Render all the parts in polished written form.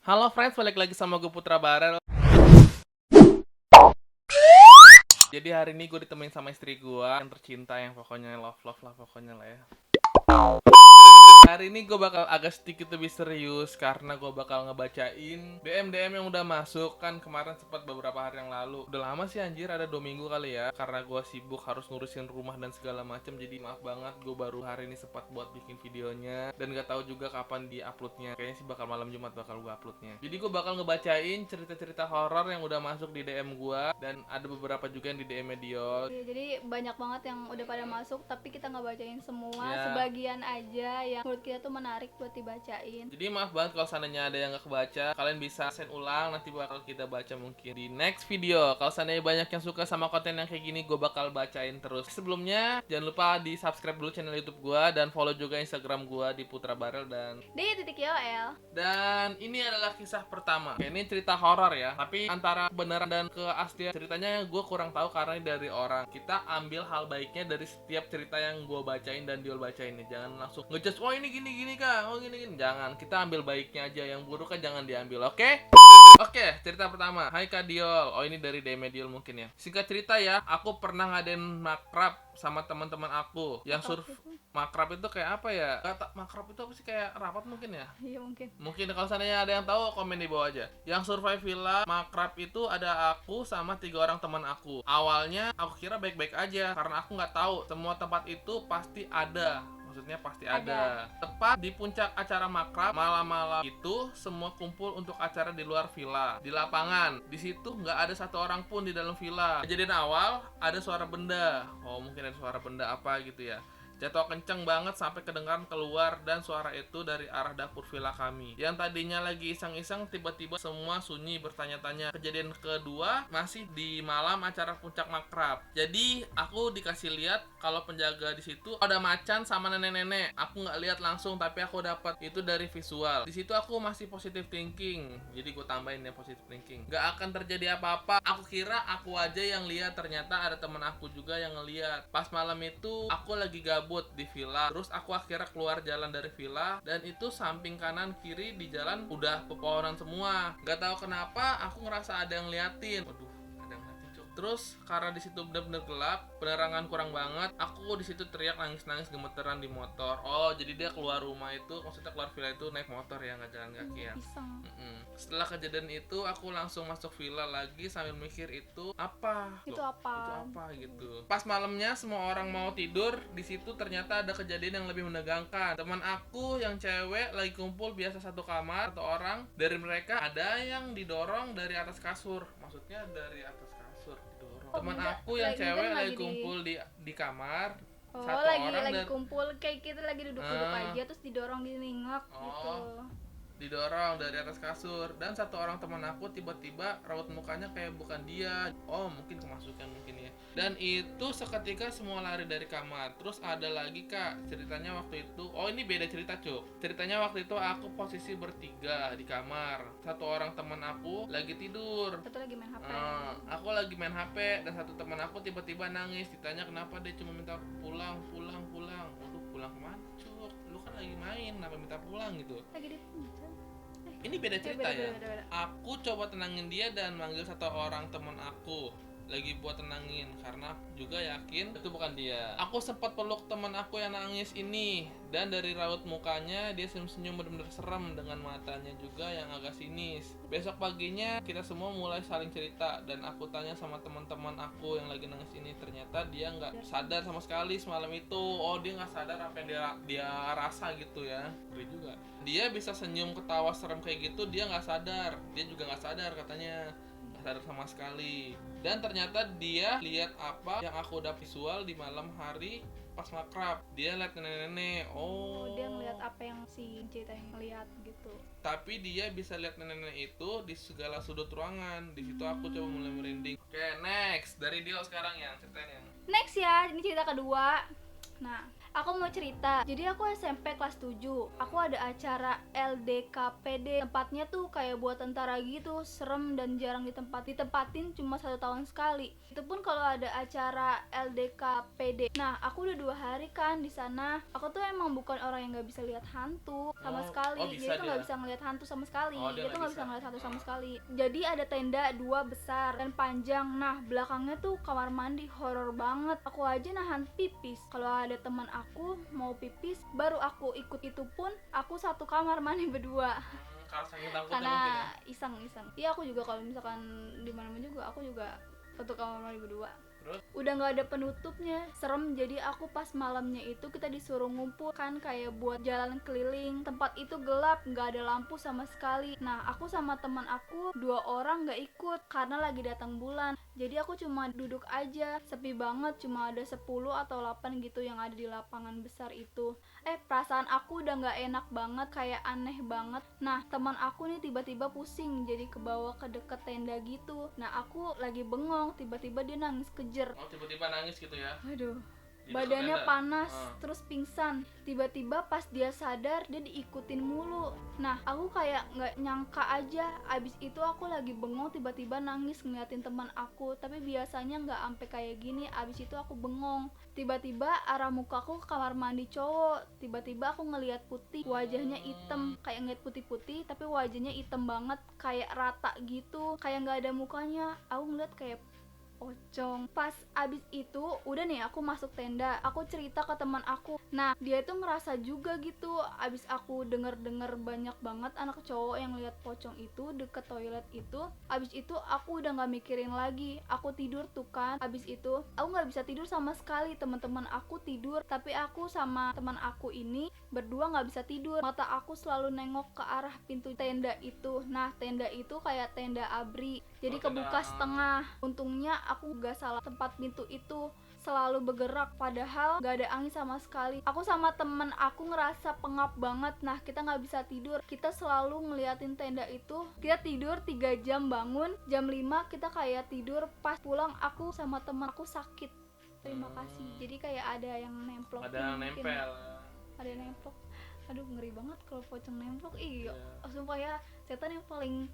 Halo friends, balik lagi sama gue Putra Barel. Jadi hari ini gue ditemenin sama istri gue yang tercinta, yang pokoknya love lah pokoknya lah ya. Hari ini gue bakal agak sedikit lebih serius karena gue bakal ngebacain DM yang udah masuk. Kan kemarin sempat beberapa hari yang lalu. Udah lama sih anjir, ada 2 minggu kali ya. Karena gue sibuk harus ngurusin rumah dan segala macem. Jadi maaf banget, gue baru hari ini sempat buat bikin videonya. Dan gak tahu juga kapan di-uploadnya. Kayaknya sih bakal malam Jumat bakal gue uploadnya. Jadi gue bakal ngebacain cerita-cerita horor yang udah masuk di DM gue. Dan ada beberapa juga yang di DM Mediol. Jadi banyak banget yang udah pada masuk, tapi kita nggak bacain semua, Ya. sebagian aja yang menurut kita tuh menarik buat dibacain. Jadi maaf banget kalau seandainya ada yang gak kebaca. Kalian bisa send ulang, nanti bakal kita baca mungkin di next video. Kalau seandainya banyak yang suka sama konten yang kayak gini, gue bakal bacain terus. Sebelumnya jangan lupa di subscribe dulu channel YouTube gue, dan follow juga Instagram gue di Putra Barel Di titik YOL. Dan ini adalah kisah pertama. Oke, ini cerita horor ya, tapi antara kebenaran dan keaslian ceritanya gue kurang tahu karena ini dari orang. Kita ambil hal baiknya dari setiap cerita yang gue bacain dan Diol bacain nih. Jangan langsung ngejudge, oh ini gini kak, oh gini. Jangan, kita ambil baiknya aja, yang buruk kan jangan diambil, oke? Oke, cerita pertama. Hai Kak Diol. Oh, ini dari DM Diol mungkin ya. Singkat cerita ya, aku pernah ngadain makrab sama teman-teman aku. Yang makrab itu kayak apa ya? Kata makrab itu apa sih, kayak rapat mungkin ya? Iya mungkin. Mungkin kalau seandainya ada yang tahu, komen di bawah aja. Yang survive villa makrab itu ada aku sama 3 orang teman aku. Awalnya aku kira baik-baik aja karena aku nggak tahu semua tempat itu pasti ada. Maksudnya pasti ada. Tepat di puncak acara makrab, malam-malam itu semua kumpul untuk acara di luar villa, di lapangan. Di situ nggak ada satu orang pun di dalam villa. Kejadian awal ada suara benda. Oh, mungkin ada suara benda apa gitu ya. Jatuh kenceng banget sampai kedengaran keluar, dan suara itu dari arah dapur villa kami. Yang tadinya lagi iseng-iseng, tiba-tiba semua sunyi bertanya-tanya. Kejadian kedua masih di malam acara puncak makrab. Jadi aku dikasih lihat kalau penjaga di situ ada macan sama nenek-nenek. Aku nggak lihat langsung, tapi aku dapat itu dari visual. Di situ aku masih positive thinking. Jadi gue tambahin ya positive thinking. Nggak akan terjadi apa-apa. Aku kira aku aja yang lihat, ternyata ada teman aku juga yang ngeliat. Pas malam itu aku lagi gabut di villa, terus aku akhirnya keluar jalan dari villa, dan itu samping kanan kiri di jalan udah pepohonan semua. Gak tahu kenapa aku ngerasa ada yang liatin. Waduh, ada yang liatin cuk. Terus karena di situ benar-benar gelap, penerangan kurang banget, aku di situ teriak nangis-nangis gemeteran di motor. Oh, jadi dia keluar rumah itu, maksudnya keluar villa itu naik motor ya, nggak jalan kaki ya. Iseng. Setelah kejadian itu aku langsung masuk villa lagi sambil mikir itu apa? Itu Loh, apa? itu apa gitu. Pas malamnya semua orang mau tidur, di situ ternyata ada kejadian yang lebih menegangkan. Teman aku yang cewek lagi kumpul biasa satu kamar, satu orang. Dari mereka ada yang didorong dari atas kasur. Maksudnya dari atas kasur didorong. Teman aku yang cewek lagi kumpul di kamar. Oh, Satu lagi orang kumpul kayak kita lagi duduk-duduk aja, terus didorong diningak gitu. Didorong dari atas kasur, dan satu orang teman aku tiba-tiba raut mukanya kayak bukan dia. Oh, mungkin kemasukan mungkin ya. Dan itu seketika semua lari dari kamar. Terus ada lagi kak, ceritanya waktu itu, oh ini beda cerita cuk. Ceritanya waktu itu aku posisi bertiga di kamar. Satu orang teman aku lagi tidur. Satu lagi main HP. Aku lagi main HP, dan satu teman aku tiba-tiba nangis. Ditanya kenapa, dia cuma minta pulang. Waduh, pulang kemana cuk? Lu kan lagi main, kenapa minta pulang gitu? Lagi di Ini beda cerita ya. beda. Aku coba tenangin dia dan manggil satu orang teman aku lagi buat tenangin, karena juga yakin itu bukan dia. Aku sempat peluk teman aku yang nangis ini, dan dari raut mukanya dia senyum-senyum benar-benar serem dengan matanya juga yang agak sinis. Besok paginya kita semua mulai saling cerita, dan aku tanya sama teman-teman aku yang lagi nangis ini, ternyata dia nggak sadar sama sekali semalam itu. Oh, dia nggak sadar apa yang dia rasa gitu ya. Ngeri juga. Dia bisa senyum ketawa serem kayak gitu, dia nggak sadar. Dia juga nggak sadar katanya, nggak sadar sama sekali. Dan ternyata dia lihat apa yang aku udah visual di malam hari pas makrab. Dia lihat nenek-nenek. Oh, dia ngeliat apa yang si ceritanya ngeliat gitu. Tapi dia bisa lihat nenek-nenek itu di segala sudut ruangan. Di situ aku coba mulai merinding. Oke, next dari Dio sekarang yang ceritain yang. Next ya, ini cerita kedua. Nah, Aku mau cerita. Jadi aku SMP kelas 7. Aku ada acara LDKPD. Tempatnya tuh kayak buat tentara gitu, serem dan jarang ditempatin cuma 1 tahun sekali. Itu pun kalau ada acara LDKPD. Nah, aku udah 2 hari kan di sana. Aku tuh emang bukan orang yang nggak bisa lihat hantu sama sekali. Bisa Dia tuh dia. nggak bisa ngelihat hantu sama sekali. Dia Dia tuh nggak nggak bisa ngelihat hantu sama sekali. Jadi ada tenda 2 besar dan panjang. Nah, belakangnya tuh kamar mandi, horor banget. Aku aja nahan pipis. Kalau ada teman aku mau pipis, baru aku ikut. Itu pun aku satu kamar mandi berdua. Karena saking takutnya Karena mungkin ya. iseng-iseng. Iya, aku juga kalau misalkan di mana-mana juga aku juga satu kamar mandi berdua. Terus? Udah nggak ada penutupnya, serem. Jadi aku pas malamnya itu kita disuruh ngumpul kan, kayak buat jalan keliling. Tempat itu gelap, nggak ada lampu sama sekali. Nah, aku sama teman aku 2 orang nggak ikut karena lagi datang bulan. Jadi aku cuma duduk aja, sepi banget, cuma ada 10 atau 8 gitu yang ada di lapangan besar itu. Perasaan aku udah nggak enak banget, kayak aneh banget. Nah, teman aku nih tiba-tiba pusing, jadi kebawa ke deket tenda gitu. Nah, aku lagi bengong, tiba-tiba dia nangis kejer. Tiba-tiba nangis gitu ya. Aduh, Di badannya dekat tenda. panas, terus pingsan. Tiba-tiba pas dia sadar, dia diikutin mulu. Nah, aku kayak nggak nyangka aja. Abis itu aku lagi bengong, tiba-tiba nangis ngeliatin teman aku. Tapi biasanya nggak ampe kayak gini. Abis itu aku bengong. Tiba-tiba arah mukaku ke kamar mandi cowok. Tiba-tiba aku ngeliat putih, wajahnya hitam, kayak ngeliat putih-putih, tapi wajahnya hitam banget, kayak rata gitu, kayak nggak ada mukanya. Aku ngeliat kayak pocong. Pas abis itu udah nih, aku masuk tenda, aku cerita ke teman aku. Nah, dia tuh ngerasa juga gitu. Abis aku denger banyak banget anak cowok yang lihat pocong itu deket toilet itu. Abis itu aku udah nggak mikirin lagi, aku tidur tuh kan. Abis itu aku nggak bisa tidur sama sekali. Teman-teman aku tidur, tapi aku sama teman aku ini berdua nggak bisa tidur. Mata aku selalu nengok ke arah pintu tenda itu. Nah, tenda itu kayak tenda abri, jadi kebuka setengah. Untungnya aku gak salah tempat pintu itu, selalu bergerak padahal gak ada angin sama sekali. Aku sama temen aku ngerasa pengap banget. Nah, kita gak bisa tidur, kita selalu ngeliatin tenda itu. Kita tidur 3 jam, bangun jam 5 kita kayak tidur. Pas pulang aku sama temen aku sakit. Terima kasih. Jadi kayak ada yang nemplok. Ada yang nempel. Ada yang nemplok. Aduh, ngeri banget kalau pocong nemplok. Sumpah ya, setan yang paling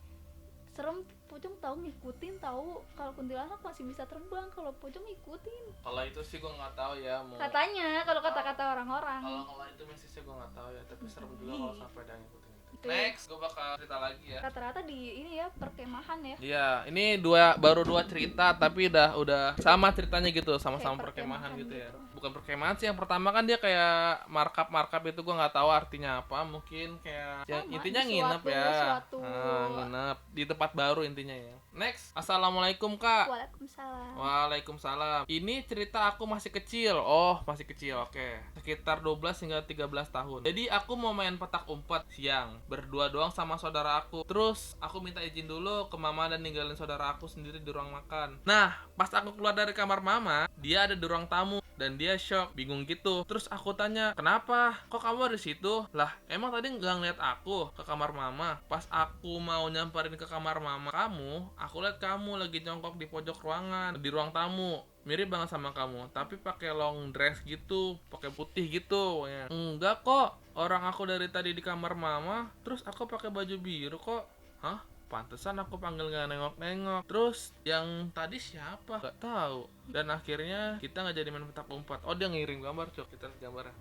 serem pocong. Tahu ngikutin, tahu kalau kuntilanak masih bisa terbang, kalau pocong ngikutin. Kalau itu sih gue nggak tahu ya. Katanya kalau kata-kata orang-orang. Kalau itu masih sih gue nggak tahu ya. Tapi serem juga kalau sampai ada yang ngikutin. Next, gue bakal cerita lagi ya. Rata-rata di ini ya, perkemahan ya. Iya, ini baru dua cerita tapi udah sama ceritanya gitu, sama-sama Kayak perkemahan gitu ya. gitu. Bukan perkemahan sih, yang pertama kan dia kayak markup itu gue nggak tahu artinya apa, mungkin kayak yang Sama, intinya di nginep ya. suatu Nginep di tempat baru intinya ya. Next, assalamualaikum kak. Waalaikumsalam. Waalaikumsalam. Ini cerita aku masih kecil. Oh, masih kecil. Oke. Sekitar 12 hingga 13 tahun. Jadi aku mau main petak umpet siang, berdua doang sama saudara aku. Terus aku minta izin dulu ke mama dan ninggalin saudara aku sendiri di ruang makan. Nah, pas aku keluar dari kamar mama, dia ada di ruang tamu dan dia shock, bingung gitu. Terus aku tanya, "Kenapa? Kok kamu ada di situ?" Lah, emang tadi nggak ngeliat aku ke kamar mama. Pas aku mau nyamperin ke kamar mama kamu, aku lihat kamu lagi jongkok di pojok ruangan, di ruang tamu. Mirip banget sama kamu, tapi pakai long dress gitu, pakai putih gitu. Ya. Enggak kok, orang aku dari tadi di kamar mama, terus aku pakai baju biru kok. Hah? Pantesan aku panggil nggak nengok-nengok. Terus yang tadi siapa? Gak tahu. Dan akhirnya kita nggak jadi main petak umpet. Oh, dia ngirim gambar, Cok. Kita lihat gambarnya.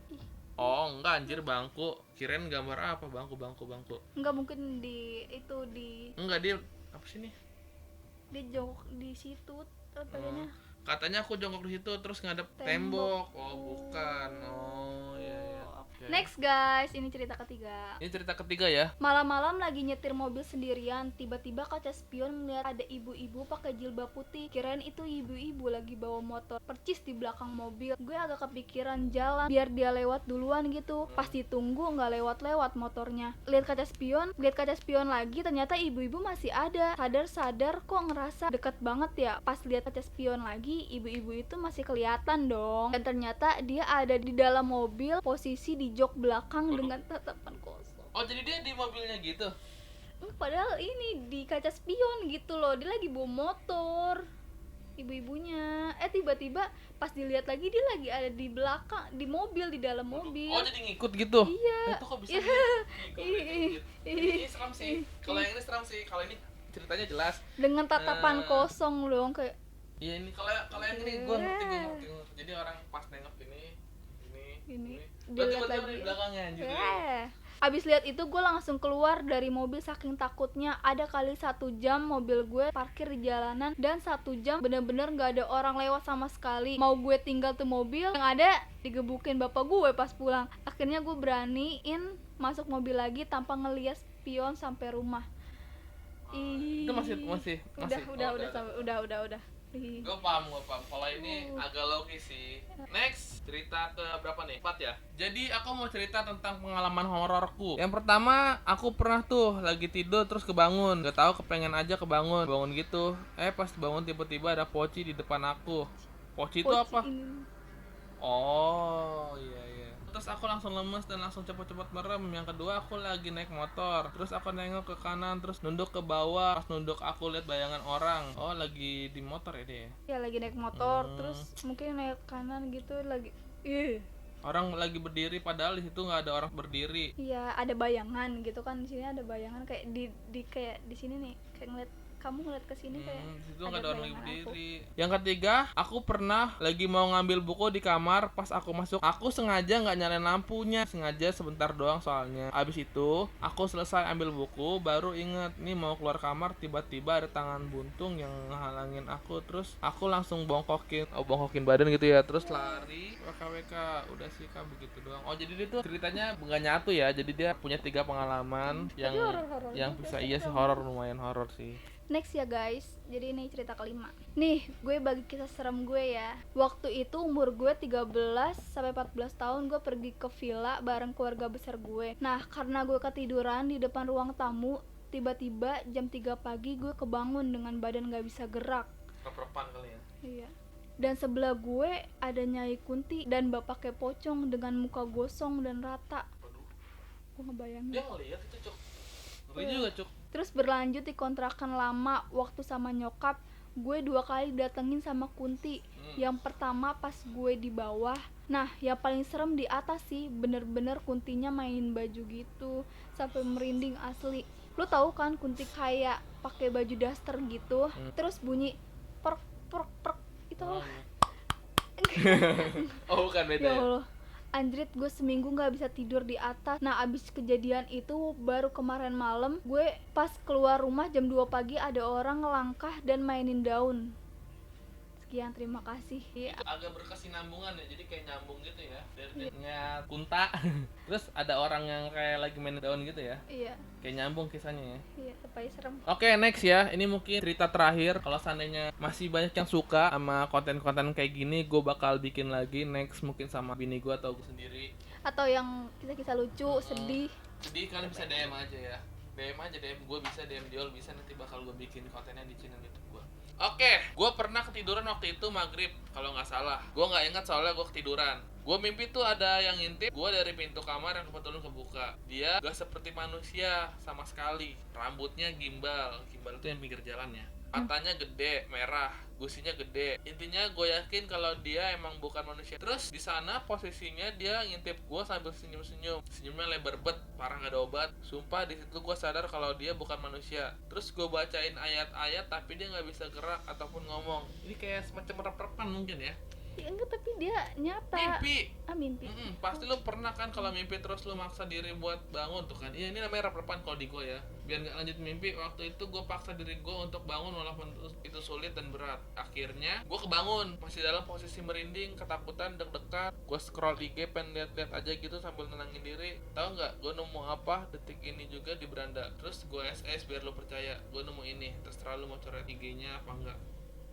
Oh, enggak anjir, bangku. Kirain gambar apa? Bangku. Enggak mungkin di itu di Enggak, dia apa sih nih? jongkok di situ badannya. Katanya aku jongkok di situ terus ngadep tembok. Oh, bukan. Oh, iya. Okay. Next guys, ini cerita ketiga. Ini cerita ketiga ya. Malam-malam lagi nyetir mobil sendirian, tiba-tiba kaca spion melihat ada ibu-ibu pakai jilbab putih. Kirain itu ibu-ibu lagi bawa motor percis di belakang mobil. Gue agak kepikiran jalan biar dia lewat duluan gitu. Pas ditunggu nggak lewat-lewat motornya. Lihat kaca spion lagi, ternyata ibu-ibu masih ada. Sadar kok ngerasa deket banget ya. Pas lihat kaca spion lagi, ibu-ibu itu masih kelihatan dong. Dan ternyata dia ada di dalam mobil, posisi di jok belakang dengan tatapan kosong. Oh, jadi dia di mobilnya gitu? Padahal ini di kaca spion gitu loh, dia lagi bawa motor. ibu-ibunya. Tiba-tiba pas dilihat lagi dia lagi ada di belakang, di mobil, di dalam mobil. Oh, jadi ngikut gitu? Iya. Itu kok bisa Iya. ngikut? Ih, Ini seram sih. Kalau yang ini seram sih. Kalau ini ceritanya jelas. dengan tatapan Eh, kosong dong kayak Iya, ini kalau yang ini gue ngerti. Jadi orang pas nengok ini. dilihat Tiba-tiba lagi. di belakangnya anjir. Abis lihat itu gue langsung keluar dari mobil saking takutnya. Ada kali 1 jam mobil gue parkir di jalanan, dan 1 jam bener-bener gak ada orang lewat sama sekali. Mau gue tinggal tuh mobil, yang ada digebukin bapak gue pas pulang. Akhirnya gue beraniin masuk mobil lagi tanpa ngeliat spion sampai rumah. Itu masih. Udah. Ih. Gue paham. Kalau ini agak logis sih. Next, cerita ke berapa nih? 4 ya? Jadi aku mau cerita tentang pengalaman hororku. Yang pertama, aku pernah tuh lagi tidur terus kebangun. Gak tahu kepengen aja kebangun gitu. Pas bangun tiba-tiba ada poci di depan aku. Poci itu apa? Ini. Oh, iya. Terus aku langsung lemes dan langsung cepet-cepet merem. Yang kedua, aku lagi naik motor. Terus aku nengok ke kanan, terus nunduk ke bawah. Pas nunduk aku lihat bayangan orang. Oh, lagi di motor ya dia. Ya lagi naik motor, terus mungkin naik kanan gitu lagi. Orang lagi berdiri, padahal di situ nggak ada orang berdiri. Iya, ada bayangan gitu kan, di sini ada bayangan kayak di kayak di sini nih, kayak kamu ngeliat ke sini kayak Di situ nggak ada orang lagi bayangan berdiri. Yang ketiga, aku pernah lagi mau ngambil buku di kamar. Pas aku masuk, aku sengaja nggak nyalain lampunya, sengaja sebentar doang soalnya. Abis itu, aku selesai ambil buku, baru inget nih mau keluar kamar, tiba-tiba ada tangan buntung yang ngehalangin aku. Terus aku langsung bongkokin badan gitu ya. Terus lari, WKWK. Udah sih Kak, begitu doang. Oh, jadi dia tuh ceritanya nggak nyatu ya. Jadi dia punya 3 pengalaman yang horor-horor yang juga bisa sih, iya sih dong. horor, lumayan horor sih. Next ya guys, jadi ini cerita kelima. Nih, gue bagi kisah serem gue ya. Waktu itu umur gue 13 sampai 14 tahun, gue pergi ke villa bareng keluarga besar gue. Nah, karena gue ketiduran di depan ruang tamu, tiba-tiba jam 3 pagi gue kebangun dengan badan gak bisa gerak. Keperpan kali ya. Iya. Dan sebelah gue ada Nyai Kunti dan bapak kayak pocong dengan muka gosong dan rata. Gue ngebayangin. Dia ngeliat itu, Cuk. Ngeri juga, Cuk. Terus berlanjut di kontrakan lama waktu sama nyokap, gue 2 kali datengin sama Kunti. Yang pertama pas gue di bawah. Nah, yang paling serem di atas sih, bener-bener Kuntinya mainin baju gitu sampai merinding asli. Lu tahu kan Kunti kayak pakai baju daster gitu, terus bunyi perk perk perk itu loh. Oh, bukan beda Ya ya. Allah, anjrit, gue seminggu gak bisa tidur di atas. Nah, abis kejadian itu baru kemarin malam, gue pas keluar rumah jam 2 pagi ada orang ngelangkah dan mainin daun. Sekian, terima kasih. Itu agak berkesinambungan ya, jadi kayak nyambung gitu ya. Dari kunta. Terus ada orang yang kayak lagi main daun gitu ya. Iya, Kayak nyambung kisahnya ya. iya, tapi serem. Oke, next ya. Ini mungkin cerita terakhir. Kalau seandainya masih banyak yang suka sama konten-konten kayak gini, gue bakal bikin lagi next mungkin sama bini gue atau gue sendiri. Atau yang kisah-kisah lucu, sedih. Jadi kalian bisa DM aja ya. DM gue bisa, DM Diol bisa, nanti bakal gue bikin kontennya di channel YouTube gue. Oke, gue pernah ketiduran waktu itu maghrib kalau nggak salah. Gue nggak ingat soalnya gue ketiduran. Gue mimpi tuh ada yang ngintip gue dari pintu kamar yang kebetulan kebuka. Dia gak seperti manusia sama sekali. Rambutnya gimbal itu yang pinggir jalannya. Matanya gede, merah, gusinya gede. Intinya gue yakin kalau dia emang bukan manusia. Terus di sana posisinya dia ngintip gue sambil senyum-senyum. Senyumnya lebar bet, parah gak ada obat. Sumpah di situ gue sadar kalau dia bukan manusia. Terus gue bacain ayat-ayat tapi dia nggak bisa gerak ataupun ngomong. Ini kayak semacam rep-repan mungkin ya. Ya enggak, tapi dia nyata. Mimpi. Mimpi. Pasti lu pernah kan kalau mimpi terus lu maksa diri buat bangun tuh kan. Iya, ini namanya rep-repan kalau di gue ya. Biar nggak lanjut mimpi, waktu itu gue paksa diri gue untuk bangun walaupun itu sulit dan berat. Akhirnya gue kebangun, masih dalam posisi merinding, ketakutan, deg-degan. Gue scroll IG pengen lihat-lihat aja gitu sambil tenangin diri. Tahu nggak gue nemu apa detik ini juga di beranda. Terus gue SS biar lu percaya, gue nemu ini. Terserah lu mau coret IG-nya apa enggak.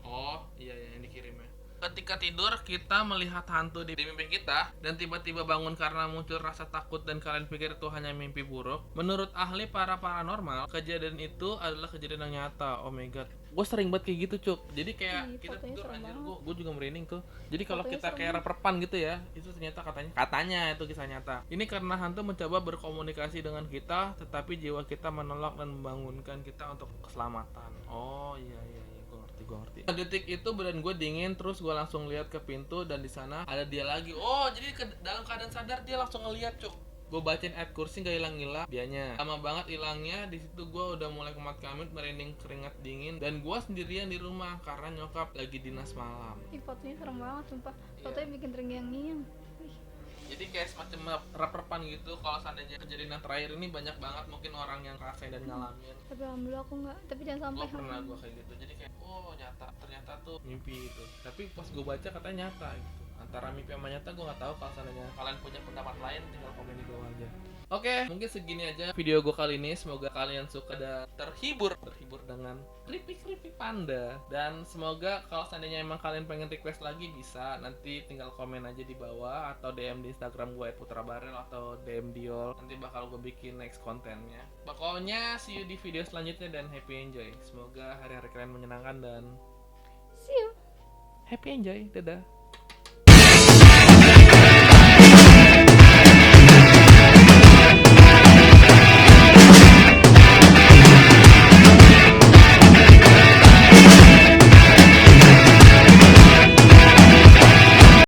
Oh iya yang dikirim ya. Ketika tidur, kita melihat hantu di mimpi kita dan tiba-tiba bangun karena muncul rasa takut dan kalian pikir itu hanya mimpi buruk. Menurut ahli paranormal, kejadian itu adalah kejadian yang nyata. Oh my god. Gue sering banget kayak gitu, Cuk. Jadi kayak kita fotonya tidur serem anjir, banget. gue juga merinding tuh. Jadi kalau Fotonya kita serem kayak reperpan gitu ya, itu ternyata katanya itu kisah nyata. Ini karena hantu mencoba berkomunikasi dengan kita, tetapi jiwa kita menolak dan membangunkan kita untuk keselamatan. Oh iya. Gue ngerti. Detik itu badan gue dingin, terus gue langsung lihat ke pintu dan di sana ada dia lagi. Oh, jadi dalam keadaan sadar dia langsung ngeliat, cuk. Gue bacain ayat kursi gak hilang-hilang dianya. Lama banget hilangnya. Di situ gue udah mulai kemat kamit, merinding keringat dingin, dan gue sendirian di rumah karena nyokap lagi dinas malam. Ih, fotonya serem banget sumpah. Iya. Fotonya bikin terngiang-ngiang. Ih, Jadi kayak semacam rep-repan gitu. Kalau seandainya kejadian yang terakhir ini banyak banget mungkin orang yang ngerasain dan ngalamin. tapi alhamdulillah aku nggak. Tapi jangan sampai. Gue pernah gue kayak gitu. Jadi kayak oh nyata, ternyata tuh mimpi gitu. Tapi pas gue baca katanya nyata gitu. Antara mimpi sama nyata gue nggak tahu. Kalau seandainya kalian punya pendapat lain tinggal komen di bawah aja. Oke, mungkin segini aja video gue kali ini. Semoga kalian suka dan terhibur dengan keripik panda. Dan semoga kalau seandainya emang kalian pengen request lagi bisa, nanti tinggal komen aja di bawah atau DM di Instagram gue @putrabarel atau DM Diol. Nanti bakal gue bikin next kontennya. Pokoknya see you di video selanjutnya dan happy enjoy. Semoga hari-hari kalian menyenangkan dan See you. happy enjoy. Dadah.